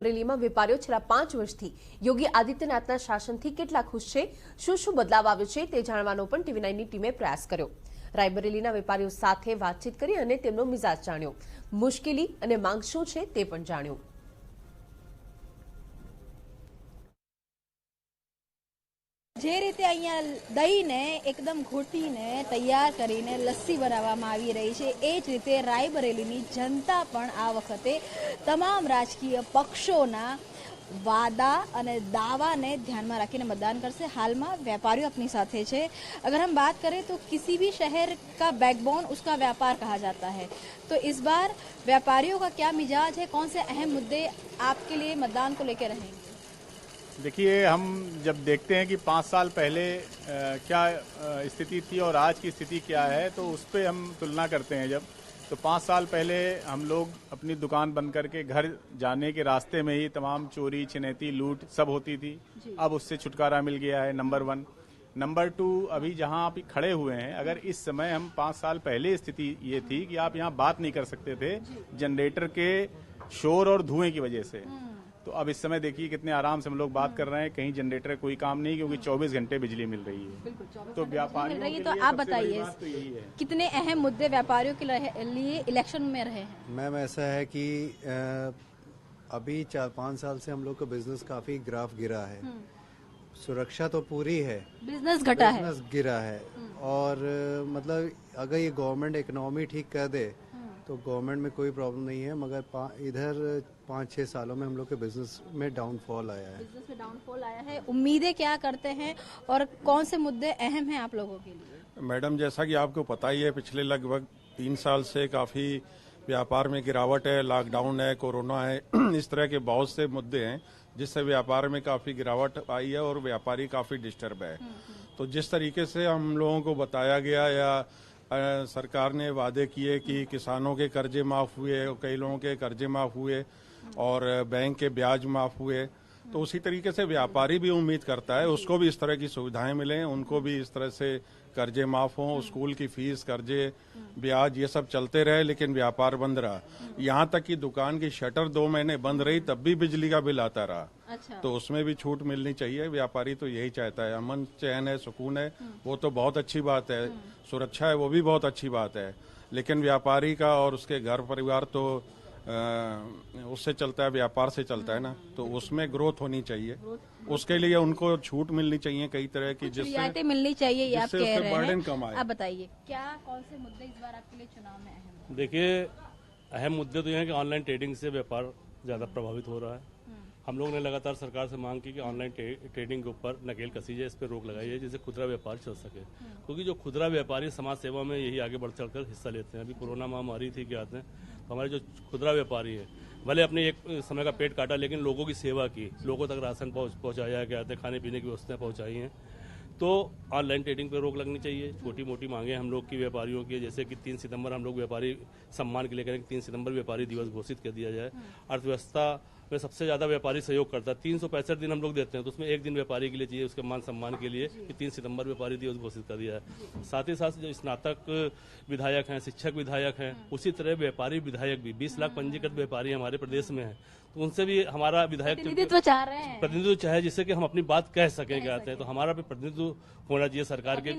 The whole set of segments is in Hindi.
અમરેલીમાં વેપારીઓ છેલ્લા 5 વર્ષથી યોગી આદિત્યનાથના શાસનથી કેટલા ખુશ છે, શું બદલાવ આવ્યો છે તે જાણવાનો પણ TV9ની ટીમે પ્રયાસ કર્યો। રાયબરેલીના વેપારીઓ સાથે વાતચીત કરી અને તેમનો મિજાજ જાણ્યો, મુશ્કેલી અને માંગ શું છે તે પણ જાણ્યું। જે રીતે અહીંયા દહીંને એકદમ ઘોટીને તૈયાર કરીને લસ્સી બનાવવામાં આવી રહી છે, એ જ રીતે રાયબરેલીની જનતા પણ આ વખતે તમામ રાજકીય પક્ષોના वादा અને दावा ने ध्यान में रखीने मतदान करશે। हाल में व्यापारियों अपनी साथे छे। अगर हम बात करें तो किसी भी शहर का बैकबोन उसका व्यापार कहा जाता है, तो इस बार व्यापारियों का क्या मिजाज है, कौन से अहम मुद्दे आपके लिए मतदान को लेकर रहेंगे? देखिए, हम जब देखते हैं कि 5 साल पहले क्या स्थिति थी और आज की स्थिति क्या है, तो उस पर हम तुलना करते हैं। जब तो 5 साल पहले हम लोग अपनी दुकान बंद करके घर जाने के रास्ते में ही तमाम चोरी छिनैती लूट सब होती थी। अब उससे छुटकारा मिल गया है, नंबर 1। नंबर 2, अभी जहां आप खड़े हुए हैं, अगर इस समय हम 5 साल पहले स्थिति ये थी कि आप यहाँ बात नहीं कर सकते थे जनरेटर के शोर और धुएं की वजह से, तो अब इस समय देखिए कितने आराम से हम लोग बात कर रहे हैं। कहीं जनरेटर कोई काम नहीं, क्योंकि 24 घंटे बिजली मिल रही है। तो व्यापारियों के लिए तो आप बताइए तो यही है। कितने अहम मुद्दे व्यापारियों के लिए इलेक्शन में रहे हैं? मैम, ऐसा है कि अभी 4-5 साल से हम लोग का बिजनेस काफी ग्राफ गिरा है। सुरक्षा तो पूरी है, बिजनेस घटा है, बिजनेस गिरा है। और मतलब अगर ये गवर्नमेंट इकोनॉमी ठीक कर दे तो गवर्नमेंट में कोई प्रॉब्लम नहीं है, मगर इधर 5-6 सालों में हम लोग के बिजनेस में डाउनफॉल आया है। बिजनेस में डाउनफॉल आया है। उम्मीदें क्या करते हैं और कौन से मुद्दे अहम हैं आप लोगों के लिए? मैडम, जैसा कि आपको पता ही है, पिछले लगभग 3 साल से काफी व्यापार में गिरावट है। लॉकडाउन है, कोरोना है, इस तरह के बहुत से मुद्दे हैं जिससे व्यापार में काफी गिरावट आई है और व्यापारी काफी डिस्टर्ब है। तो जिस तरीके से हम लोगों को बताया गया या सरकार ने वादे किए कि किसानों के कर्जे माफ हुए, कई लोगों के कर्जे माफ हुए और बैंक के ब्याज माफ हुए, तो उसी तरीके से व्यापारी भी उम्मीद करता है उसको भी इस तरह की सुविधाएं मिलें, उनको भी इस तरह से कर्जे माफ हों, स्कूल की फीस, कर्जे, ब्याज, ये सब चलते रहे, लेकिन व्यापार बंद रहा। यहाँ तक कि दुकान की शटर 2 महीने बंद रही, तब भी बिजली का बिल आता रहा। अच्छा। तो उसमें भी छूट मिलनी चाहिए। व्यापारी तो यही चाहता है, अमन चैन है, सुकून है, वो तो बहुत अच्छी बात है। सुरक्षा है, वो भी बहुत अच्छी बात है, लेकिन व्यापारी का और उसके घर परिवार तो उससे चलता है, व्यापार से चलता है ना, तो उसमें ग्रोथ होनी चाहिए। उसके लिए उनको छूट मिलनी चाहिए कई तरह की, जिससे मिलनी चाहिए, ये आप कह रहे बर्डन कम आए। आप बताइए क्या कौन से मुद्दे इस बार आपके लिए चुनाव में अहम हैं? देखिए, अहम मुद्दे तो ये हैं कि ऑनलाइन ट्रेडिंग से व्यापार ज़्यादा प्रभावित हो रहा है। हम लोग ने लगातार सरकार से मांग की कि ऑनलाइन ट्रेडिंग के ऊपर नकेल कसी जाए, इस पर रोक लगाई जाए, जिससे खुदरा व्यापार चल सके। क्योंकि जो खुदरा व्यापारी समाज सेवा में यही आगे बढ़ चढ़कर हिस्सा लेते हैं। अभी कोरोना महामारी थी, क्या आते हैं, तो हमारे जो खुदरा व्यापारी है, भले अपने एक समय का पेट काटा, लेकिन लोगों की सेवा की, लोगों तक राशन पहुंचाया, क्या आते हैं, खाने पीने की व्यवस्थाएं पहुंचाई हैं। तो ऑनलाइन ट्रेडिंग पर रोक लगनी चाहिए। छोटी मोटी मांगे हम लोग की व्यापारियों की, जैसे कि 3 सितंबर हम लोग व्यापारी सम्मान के लिए करें कि 3 सितंबर व्यापारी दिवस घोषित कर दिया जाए। अर्थव्यवस्था में सबसे ज्यादा व्यापारी सहयोग करता है। 365 दिन हम लोग देते हैं, तो उसमें 1 दिन व्यापारी के लिए चाहिए, उसके मान सम्मान के लिए कि 3 सितंबर व्यापारी दिवस घोषित कर दिया है। साथ ही साथ जो स्नातक विधायक हैं, शिक्षक विधायक हैं, उसी तरह व्यापारी विधायक भी 20 लाख पंजीकृत व्यापारी हमारे प्रदेश में हैं, तो उनसे भी हमारा विधायक प्रतिनिधित्व चाह रहे हैं, प्रतिनिधित्व चाहे, जिससे कि हम अपनी बात कह सकें, क्या आते हैं, तो हमारा भी प्रतिनिधित्व होना चाहिए सरकार के।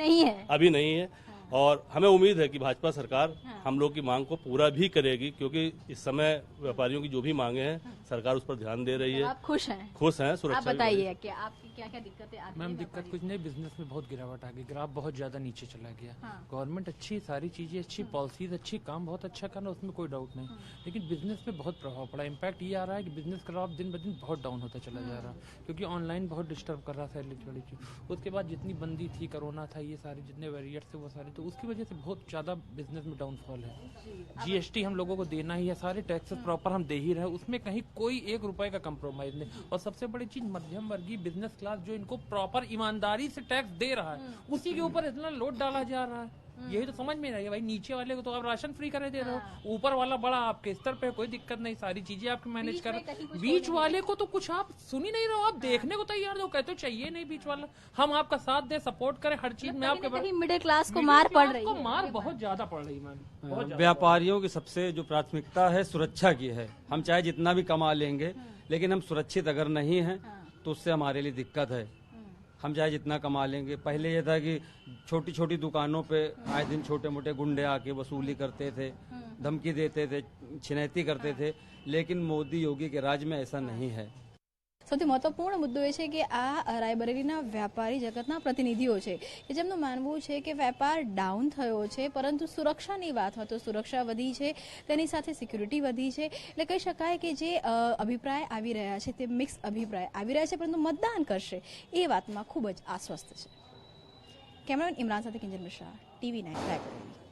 अभी नहीं है। और हमें उम्मीद है कि भाजपा सरकार हम लोग की मांग को पूरा भी करेगी, क्योंकि इस समय व्यापारियों की जो भी मांगे हैं सरकार उस पर ध्यान दे रही है। आप खुश हैं? खुश हैं। सुरक्षा। आप बताइए कि आपकी क्या क्या दिक्कतें आती हैं? मैम, दिक्कत कुछ नहीं, बिजनेस में बहुत गिरावट आ गई, ग्राफ बहुत ज्यादा नीचे चला गया। गवर्नमेंट अच्छी, सारी चीजें अच्छी, पॉलिसीज अच्छी, काम बहुत अच्छा करना, उसमें कोई डाउट नहीं, लेकिन बिजनेस पे बहुत प्रभाव पड़ा। इम्पैक्ट ये आ रहा है कि बिजनेस ग्राफ दिन ब दिन बहुत डाउन होता चला जा रहा है, क्योंकि ऑनलाइन बहुत डिस्टर्ब कर रहा था बड़ी चीज। उसके बाद जितनी बंदी थी, कोरोना था, ये सारे जितने वेरिएंट्स थे वो सारे, तो उसकी वजह से बहुत ज्यादा बिजनेस में डाउनफॉल है। जीएसटी हम लोगों को देना ही है, सारे टैक्सेस प्रॉपर हम दे ही रहे, उसमें कहीं कोई 1 रुपए का कंप्रोमाइज नहीं। और सबसे बड़ी चीज, मध्यम वर्गीय बिजनेस क्लास जो इनको प्रॉपर ईमानदारी से टैक्स दे रहा है, उसी के ऊपर इतना लोड डाला जा रहा है। यही तो समझ में नहीं है भाई। नीचे वाले को तो आप राशन फ्री करे दे रहे हो, ऊपर वाला बड़ा आपके स्तर पे, कोई दिक्कत नहीं, सारी चीजें आपके मैनेज कर। बीच वाले को तो कुछ आप सुन ही नहीं रहे हो, आप देखने को तैयार हो, कहते हो चाहिए नहीं बीच वाला, हम आपका साथ दे, सपोर्ट करें हर चीज में। आपके मिडिल क्लास को मार पड़ रही है, मार बहुत ज्यादा पड़ रही है। व्यापारियों की सबसे जो प्राथमिकता है सुरक्षा की है। हम चाहे जितना भी कमा लेंगे, लेकिन हम सुरक्षित अगर नहीं हैं तो उससे हमारे लिए दिक्कत है। हम चाहे जितना कमा लेंगे। पहले ये था कि छोटी छोटी दुकानों पे आए दिन छोटे मोटे गुंडे आके वसूली करते थे, धमकी देते थे, छिनैती करते थे, लेकिन मोदी योगी के राज में ऐसा नहीं है। સૌથી મહત્વપૂર્ણ મુદ્દો એ છે કે આ રાયબરેલીના વ્યાપારી જગતના પ્રતિનિધિઓ છે કે જેમનું માનવું છે કે વેપાર ડાઉન થયો છે, પરંતુ સુરક્ષાની વાત હોય તો સુરક્ષા વધી છે, તેની સાથે સિક્યુરિટી વધી છે। એટલે કહી શકાય કે જે અભિપ્રાય આવી રહ્યા છે તે મિક્સ અભિપ્રાય આવી રહ્યા છે, પરંતુ મતદાન કરશે એ વાતમાં ખૂબ જ આશ્વસ્ત છે। કેમેરામેન ઇમરાન સાથે કિંજલ મિશ્રા, TV9 રાયબરેલી।